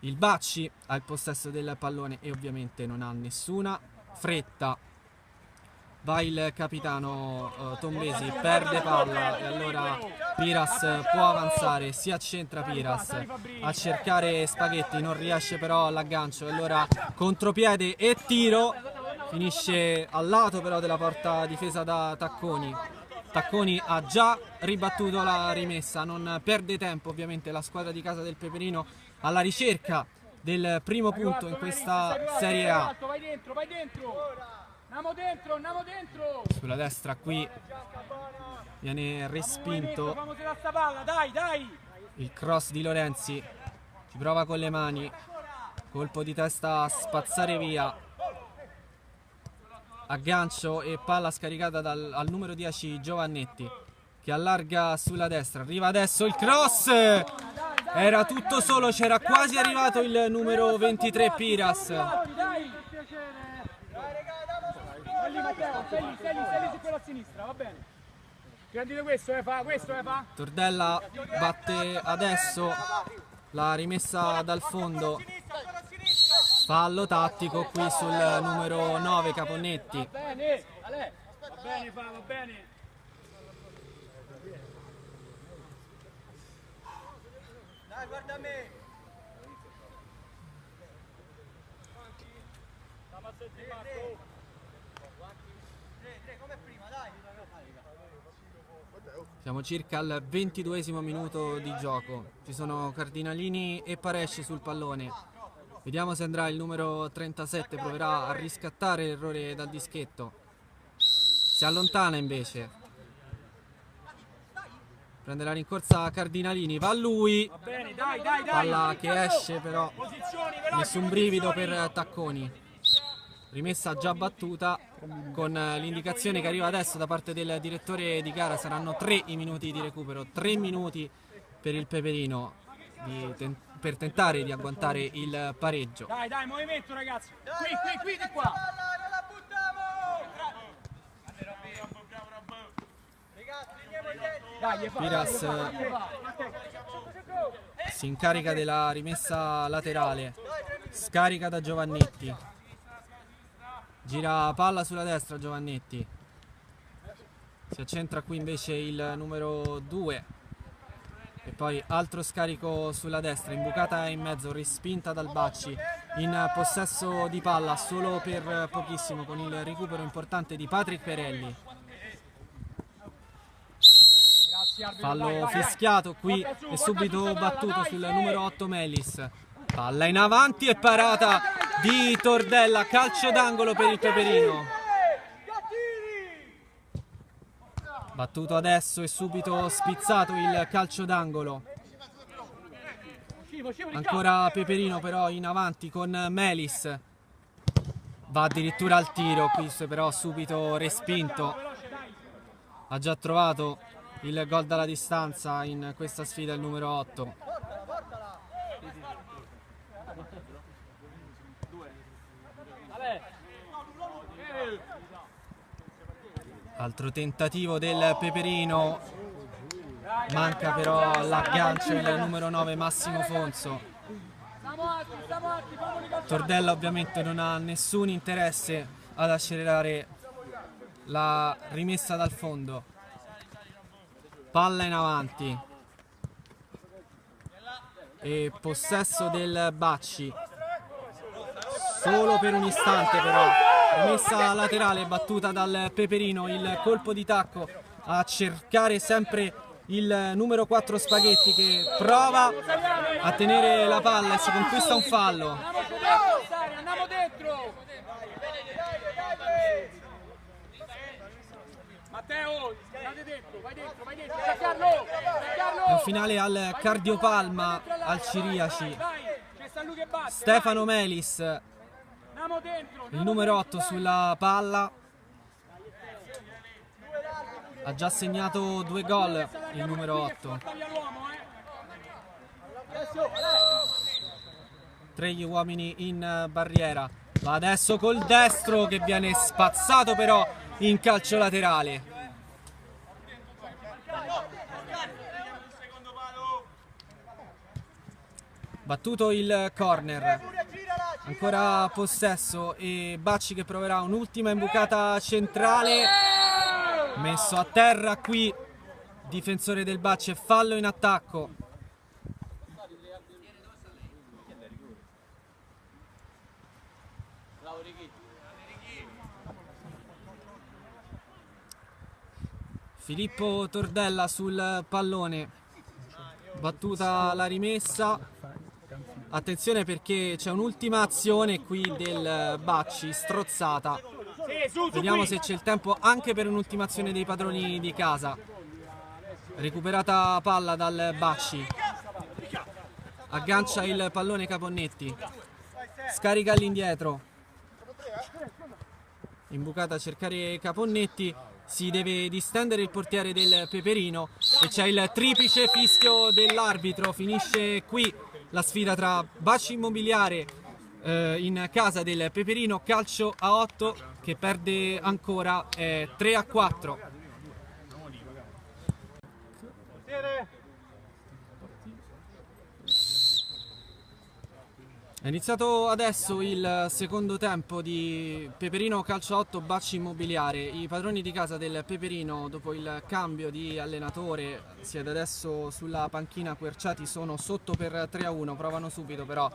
il Bacci ha il possesso del pallone e ovviamente non ha nessuna fretta. Va il capitano Tombesi, perde palla e allora Piras può avanzare, si accentra Piras a cercare Spaghetti, non riesce però all'aggancio e allora contropiede e tiro, finisce al lato però della porta difesa da Tacconi. Tacconi ha già ribattuto la rimessa, non perde tempo ovviamente la squadra di casa del Peperino alla ricerca del primo punto in questa Serie A. Vai dentro, vai dentro! Andiamo dentro, andiamo dentro! Sulla destra qui viene respinto dai! Il cross di Lorenzi, ci prova con le mani, colpo di testa a spazzare via, aggancio e palla scaricata al numero 10 Giovannetti che allarga sulla destra, arriva adesso il cross, era tutto solo, c'era quasi arrivato il numero 23 Piras. Sali su quella a sinistra, va bene. Prendete questo, fa. Tordella batte adesso la rimessa dal fondo. Fallo tattico qui sul numero 9 Caponnetti. Va bene, Ale. Va bene, va bene. Dai, guarda me. Come prima, dai. Siamo circa al 22esimo minuto di gioco. Ci sono Cardinalini e Paresci sul pallone. Vediamo se andrà il numero 37, proverà a riscattare l'errore dal dischetto. Si allontana invece. Prende la rincorsa Cardinalini, va lui. Va bene, dai, dai, dai. Palla che esce però. Posizioni, veloci, Nessun brivido posizioni. per Tacconi. Rimessa già battuta con l'indicazione che arriva adesso da parte del direttore di gara. Saranno 3 i minuti di recupero, 3 minuti per il Peperino per tentare di agguantare il pareggio. Dai, dai, movimento ragazzi. Qui, di qua. Non la buttiamo. Dai, Piras si incarica della rimessa laterale, scarica da Giovannetti, gira palla sulla destra Giovannetti, si accentra qui invece il numero 2 e poi altro scarico sulla destra, imbucata in mezzo, respinta dal Bacci, in possesso di palla solo per pochissimo con il recupero importante di Patrick Perelli. Fallo fischiato qui e subito battuto sul numero 8 Melis. Palla in avanti e parata di Tordella, calcio d'angolo per il Peperino. Battuto adesso e subito spizzato il calcio d'angolo. Ancora Peperino però in avanti con Melis. Va addirittura al tiro, qui però subito respinto. Ha già trovato il gol dalla distanza in questa sfida il numero 8. Altro tentativo del Peperino, manca però l'aggancio il numero 9 Massimo Fonso. Tordella ovviamente non ha nessun interesse ad accelerare la rimessa dal fondo. Palla in avanti e possesso del Bacci, solo per un istante però. Rimessa laterale battuta dal Peperino, il colpo di tacco a cercare sempre il numero 4 Spaghetti che prova a tenere la palla e si conquista un fallo. Andiamo dentro. Matteo, andate dentro, vai dentro, Giancarlo. Un finale al cardiopalma al Ciriaci. Stefano Melis, il numero 8 sulla palla, ha già segnato 2 gol il numero 8. 3 gli uomini in barriera. Va adesso col destro che viene spazzato però in calcio laterale. Battuto il corner, ancora possesso e Bacci che proverà un'ultima imbucata centrale, messo a terra qui difensore del Bacci e fallo in attacco. Filippo Tordella sul pallone, battuta la rimessa. Attenzione perché c'è un'ultima azione qui del Bacci, strozzata. Vediamo se c'è il tempo anche per un'ultima azione dei padroni di casa. Recuperata palla dal Bacci. Aggancia il pallone Caponnetti. Scarica all'indietro. Imbucata a cercare Caponnetti. Si deve distendere il portiere del Peperino e c'è il triplice fischio dell'arbitro. Finisce qui la sfida tra Bacci Immobiliare in casa del Peperino, calcio a 8 che perde ancora 3-4. È iniziato adesso il secondo tempo di Peperino Calcio 8 Bacci Immobiliare. I padroni di casa del Peperino, dopo il cambio di allenatore, siede adesso sulla panchina. Querciati sono sotto per 3-1, provano subito però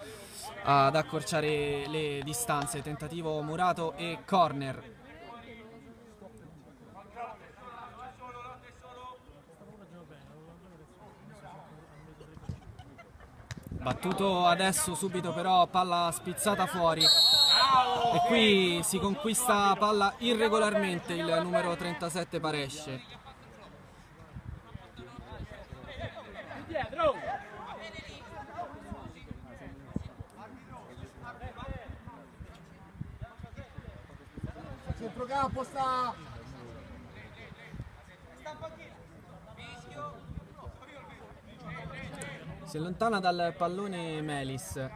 ad accorciare le distanze. Tentativo murato e corner. Battuto adesso subito però, palla spizzata fuori e qui si conquista palla irregolarmente il numero 37 Paresce. Centrocampo sta. Si allontana dal pallone Melis.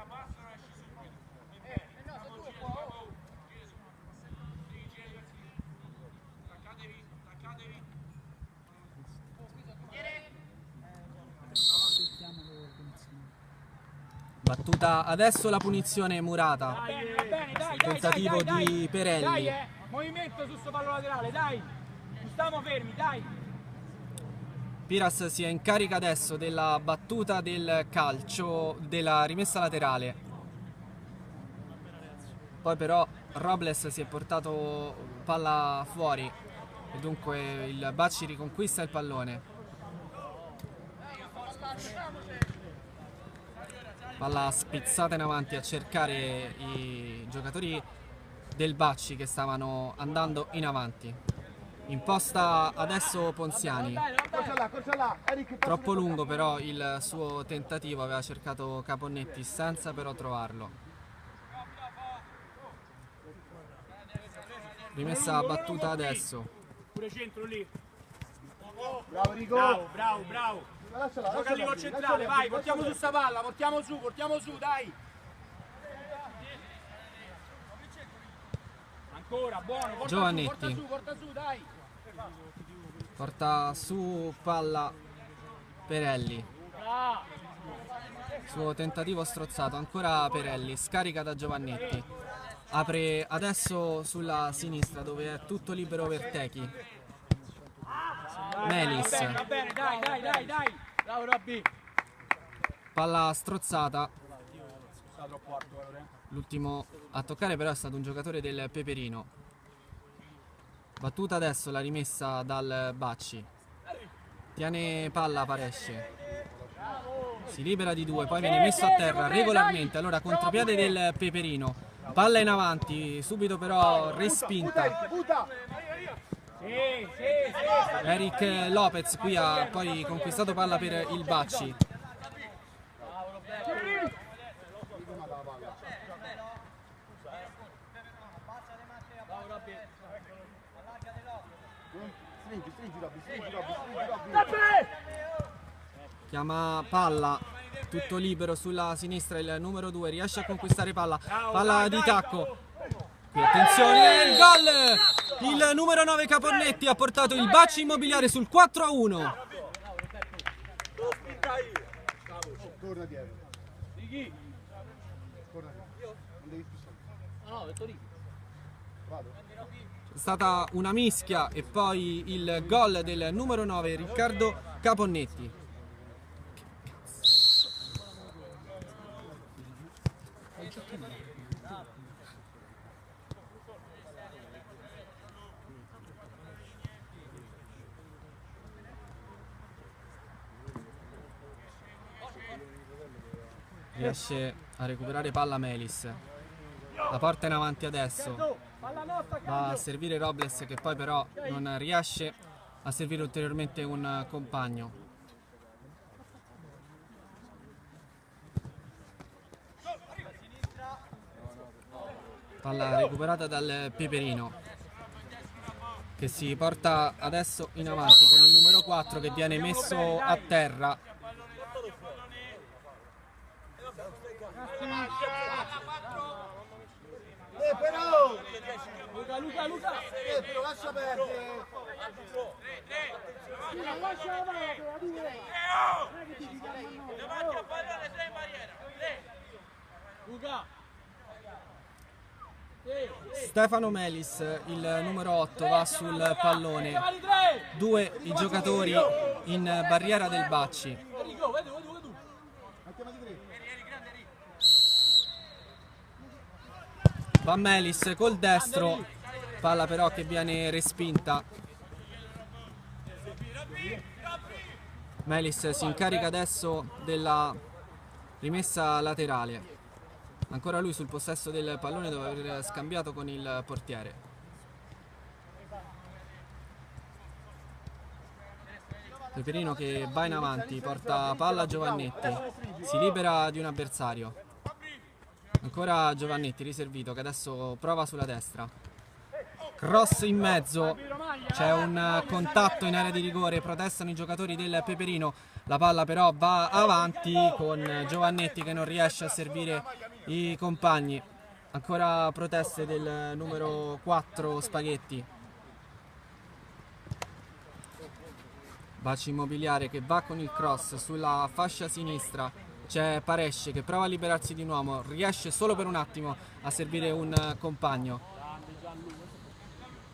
Battuta adesso la punizione murata. Tentativo di Perelli. Dai, movimento su sto pallone laterale, dai. Non stiamo fermi, dai. Piras si è in carica adesso della battuta del calcio, della rimessa laterale. Poi però Robles si è portato palla fuori e dunque il Bacci riconquista il pallone. Palla spizzata in avanti a cercare i giocatori del Bacci che stavano andando in avanti. Imposta adesso Ponziani. Troppo lungo però il suo tentativo, aveva cercato Caponnetti senza però trovarlo. Rimessa battuta adesso. Pure centro lì. Bravo Rico. Bravo. Gioca lì col centrale, vai, portiamo su sta palla, portiamo su, dai. Ancora, buono, Giovannetti. Porta su, dai. Porta su palla Perelli. Suo tentativo strozzato, ancora Perelli, scarica da Giovannetti. Apre adesso sulla sinistra dove è tutto libero Vertechi. Melis. Va bene, dai. Bravo Robby. Palla strozzata. L'ultimo a toccare però è stato un giocatore del Peperino. Battuta adesso la rimessa dal Bacci. Tiene palla Paresce. Si libera di due, poi viene messo a terra regolarmente. Allora contropiede del Peperino. Palla in avanti, subito però respinta. Eric Lopez qui ha poi conquistato palla per il Bacci. Chiama palla, tutto libero sulla sinistra il numero 2, riesce a conquistare palla, palla di tacco. Qui attenzione, il gol! Il numero 9 Caponnetti ha portato il Bacci Immobiliare sul 4-1. Torna dietro. Torna dietro. Non devi spostare. È stata una mischia e poi il gol del numero 9 Riccardo Caponnetti. Riesce a recuperare palla Melis. La porta in avanti adesso. Va a servire Robles che poi però non riesce a servire ulteriormente un compagno. Palla recuperata dal Peperino che si porta adesso in avanti con il numero 4 che viene messo a terra. Però! Luca! Però lascia perdere! Lascia la palla, te la dico. Davanti a pallone, sei in barriera. Stefano Melis, il numero 8, va sul pallone. 2 i giocatori in barriera del Bacci. Va Melis col destro, palla però che viene respinta. Melis si incarica adesso della rimessa laterale. Ancora lui sul possesso del pallone dopo aver scambiato con il portiere. Peperino che va in avanti, porta palla a Giovannetti, si libera di un avversario. Ancora Giovannetti riservito che adesso prova sulla destra. Cross in mezzo, c'è un contatto in area di rigore, protestano i giocatori del Peperino. La palla però va avanti con Giovannetti che non riesce a servire i compagni. Ancora proteste del numero 4 Spaghetti. Bacci Immobiliare che va con il cross sulla fascia sinistra. C'è Paresce che prova a liberarsi di nuovo, riesce solo per un attimo a servire un compagno.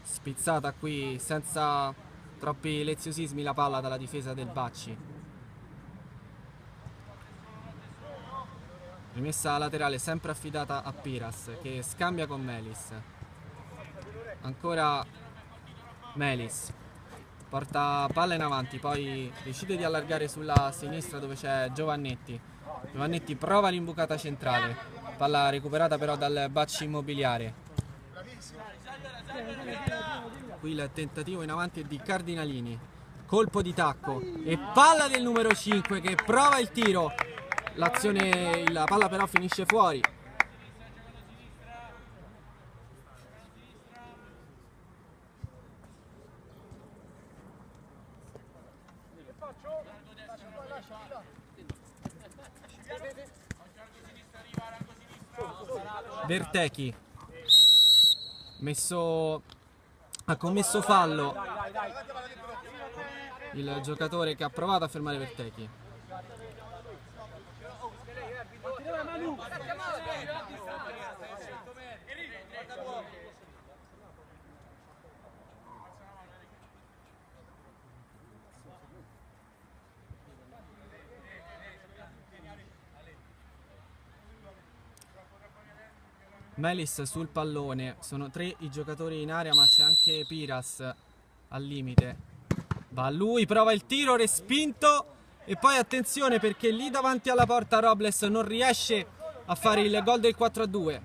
Spizzata qui senza troppi leziosismi la palla dalla difesa del Bacci. Rimessa laterale sempre affidata a Piras che scambia con Melis. Ancora Melis porta palla in avanti, poi decide di allargare sulla sinistra dove c'è Giovannetti. Giovannetti prova l'imbucata centrale, palla recuperata però dal Bacci Immobiliare. Qui il tentativo in avanti è di Cardinalini, colpo di tacco e palla del numero 5 che prova il tiro. La palla però finisce fuori. Vertechi ha commesso fallo il giocatore che ha provato a fermare Vertechi. Melis sul pallone, sono 3 i giocatori in area ma c'è anche Piras al limite. Va lui, prova il tiro, respinto e poi attenzione perché lì davanti alla porta Robles non riesce a fare il gol del 4-2.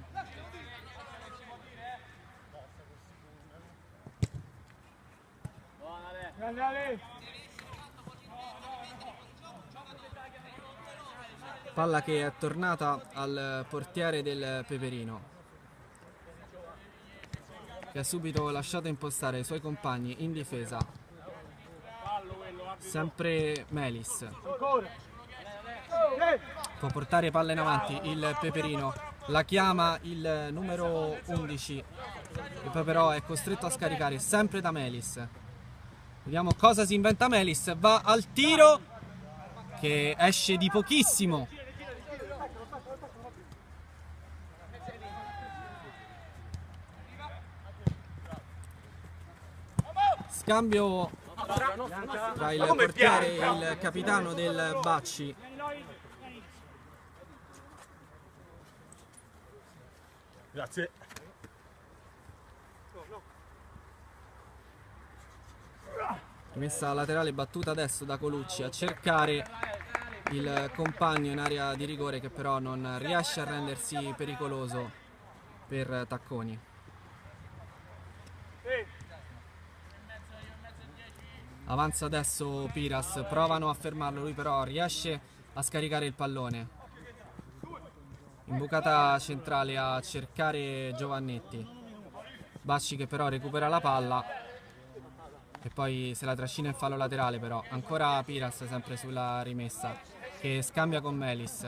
Palla che è tornata al portiere del Peperino, che ha subito lasciato impostare i suoi compagni in difesa. Sempre Melis può portare palla in avanti il Peperino, la chiama il numero 11 e poi però è costretto a scaricare sempre da Melis. Vediamo cosa si inventa Melis, va al tiro che esce di pochissimo. Scambio tra il portiere e il capitano del Bacci. Grazie. Rimessa laterale battuta adesso da Colucci a cercare il compagno in area di rigore che però non riesce a rendersi pericoloso per Tacconi. Avanza adesso Piras, provano a fermarlo, lui però riesce a scaricare il pallone. Imbucata centrale a cercare Giovannetti. Bacci che però recupera la palla e poi se la trascina in fallo laterale però. Ancora Piras sempre sulla rimessa che scambia con Melis.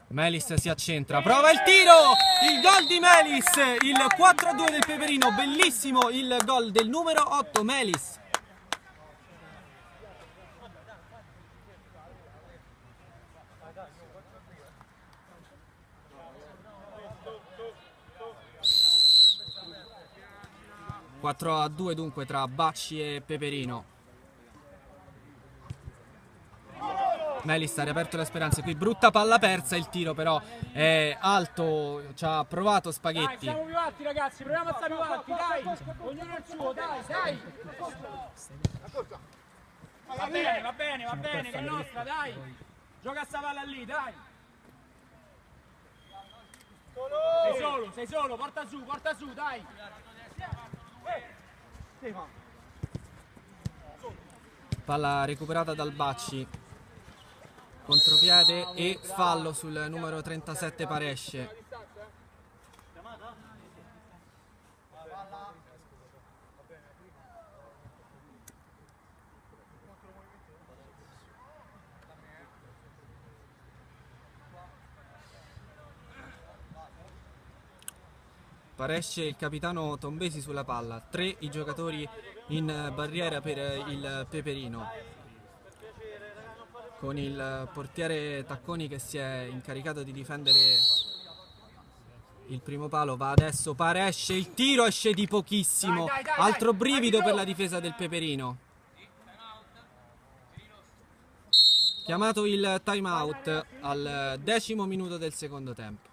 Melis si accentra, prova il tiro! Il gol di Melis, il 4-2 del Peperino, bellissimo il gol del numero 8 Melis. 4-2 dunque tra Bacci e Peperino. Melis ha riaperto le speranze qui, brutta palla persa, il tiro però è alto, ci ha provato Dai, Spaghetti. siamo più alti ragazzi, proviamo a stare più alti, dai! Ognuno il suo, dai, dai! Va bene, che è nostra, dai! Gioca a sta palla lì, dai! Sei solo, porta su, dai! Palla recuperata dal Bacci, contropiede e fallo sul numero 37 Paresce. Paresce il capitano Tombesi sulla palla, 3 i giocatori in barriera per il Peperino, con il portiere Tacconi che si è incaricato di difendere il primo palo. Va adesso Paresce, il tiro esce di pochissimo, altro brivido per la difesa del Peperino. Chiamato il time out al 10° minuto del secondo tempo.